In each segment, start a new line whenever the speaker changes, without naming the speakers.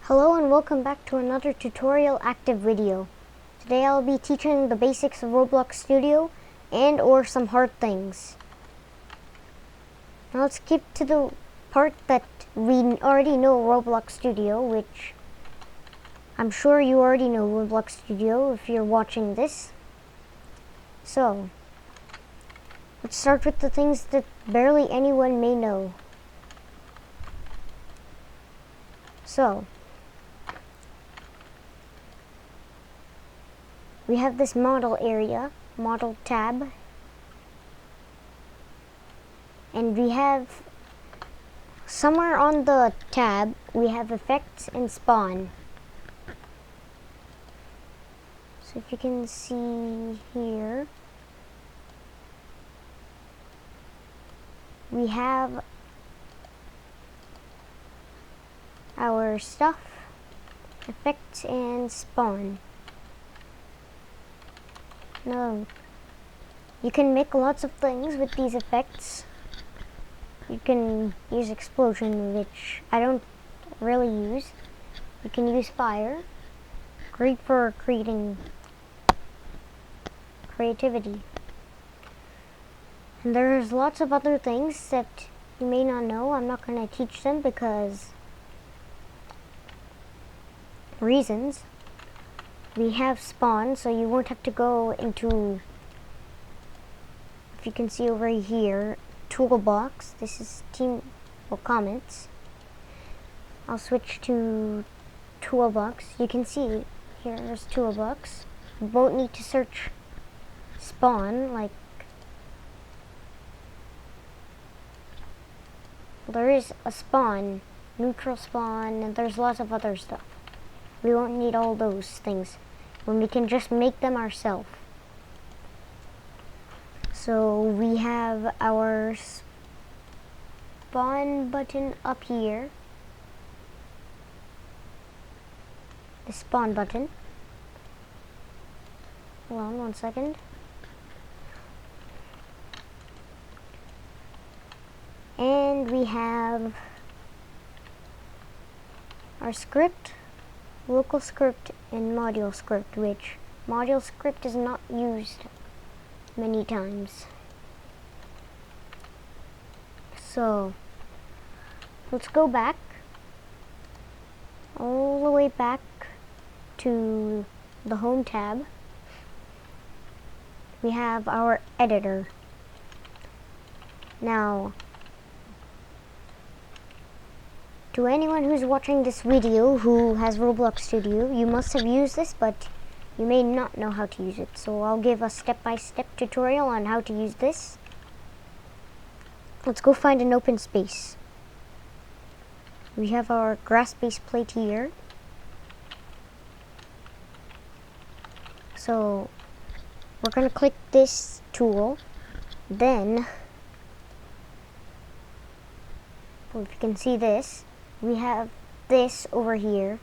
Hello and welcome back to another tutorial active video. Today I'll be teaching the basics of Roblox Studio and or some hard things. Now let's skip to the part that we already know Roblox Studio, which I'm sure you already know Roblox Studio if you're watching this. So, let's start with the things that barely anyone may know. So, we have this model area, model tab, and we have somewhere on the tab we have effects and spawn. So if you can see here, we have our stuff, effects and spawn. Now, you can make lots of things with these effects. You can use explosion, which I don't really use. You can use fire, great for creating creativity. And there's lots of other things that you may not know. I'm not going to teach them because reasons. We have spawn, so you won't have to go into, if you can see over here, toolbox. This is comments. I'll switch to toolbox. You can see here's toolbox. You won't need to search spawn, like there is a spawn, neutral spawn, and there's lots of other stuff. We won't need all those things when we can just make them ourselves. So we have our spawn button up here. The spawn button. Hold on 1 second. And we have our script, local script and module script, which module script is not used many times. So let's go back all the way back to the home tab. We have our editor. Now, to anyone who's watching this video who has Roblox Studio, you must have used this, but you may not know how to use it. So I'll give a step-by-step tutorial on how to use this. Let's go find an open space. We have our grass-based plate here. So we're going to click this tool. Then, if you can see this, we have this over here,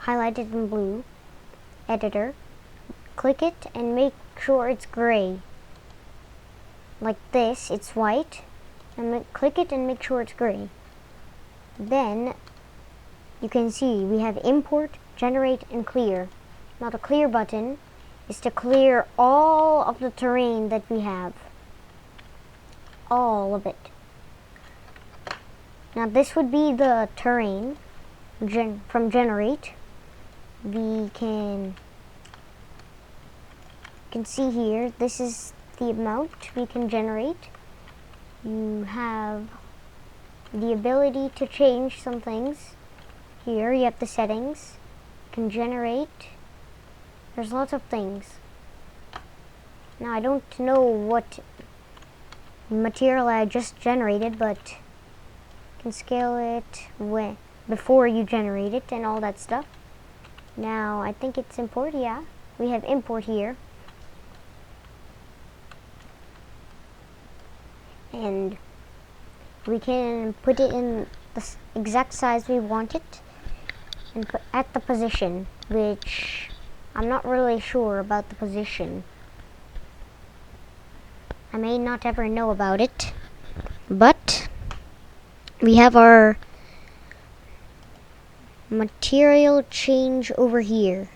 highlighted in blue, editor. Click it and make sure it's gray. Like this, it's white, and click it and make sure it's gray. Then, you can see we have import, generate, and clear. Now the clear button is to clear all of the terrain that we have. All of it. Now this would be the terrain from generate. We can see here, this is the amount we can generate. You have the ability to change some things. Here you have the settings. You can generate. There's lots of things. Now I don't know what material I just generated, but can scale it before you generate it and all that stuff. Now I think it's import. Yeah, we have import here, and we can put it in the exact size we want it and put at the position, which I'm not really sure about the position. I may not ever know about it, but we have our material change over here.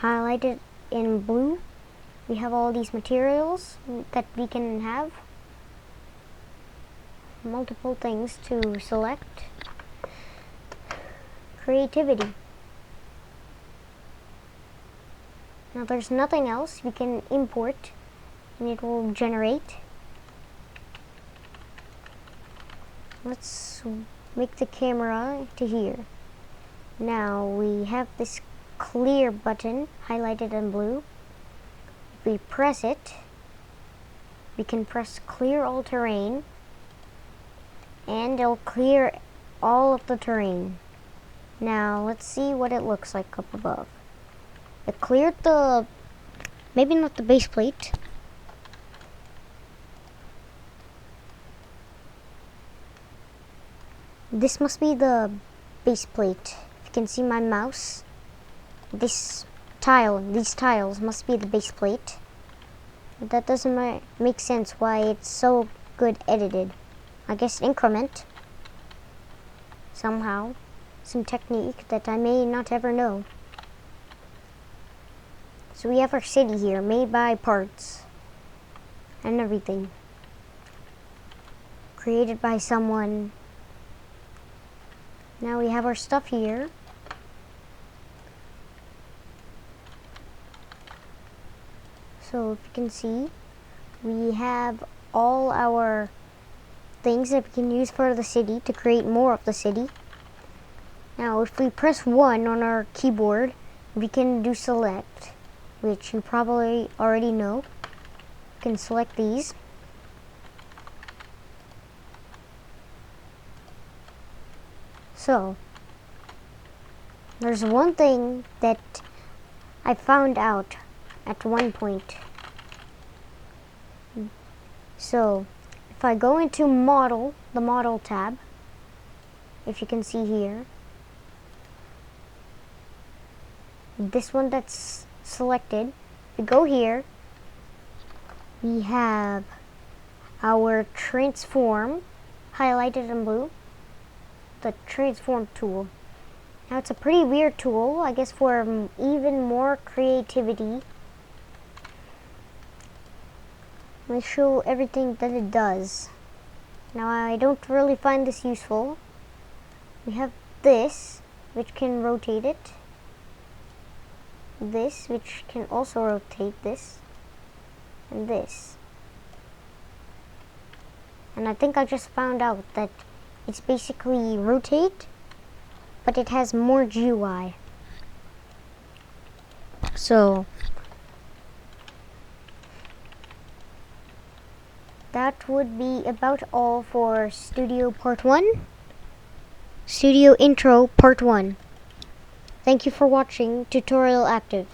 Highlighted in blue, we have all these materials that we can have. Multiple things to select. Creativity. Now there's nothing else we can import and it will generate. Let's make the camera to here. Now we have this clear button highlighted in blue. If we press it, we can press clear all terrain and it'll clear all of the terrain. Now let's see what it looks like up above. It cleared the, maybe not the base plate. This must be the base plate. If you can see my mouse, these tiles must be the base plate. But that doesn't make sense why it's so good edited. I guess increment somehow, some technique that I may not ever know. So we have our city here, made by parts and everything, created by someone. Now we have our stuff here. So if you can see, we have all our things that we can use for the city to create more of the city. Now if we press 1 on our keyboard, we can do select, which you probably already know. You can select these. So there's one thing that I found out at one point. So if I go into model, the model tab, if you can see here, this one that's selected, we go here, we have our transform highlighted in blue, the transform tool. Now it's a pretty weird tool, I guess, for even more creativity. Let me show everything that it does. Now I don't really find this useful. We have this, which can rotate it. This, which can also rotate this. And this. And I think I just found out that it's basically rotate, but it has more GUI. So that would be about all for Studio Part 1. Studio Intro Part 1. Thank you for watching Tutorial Active.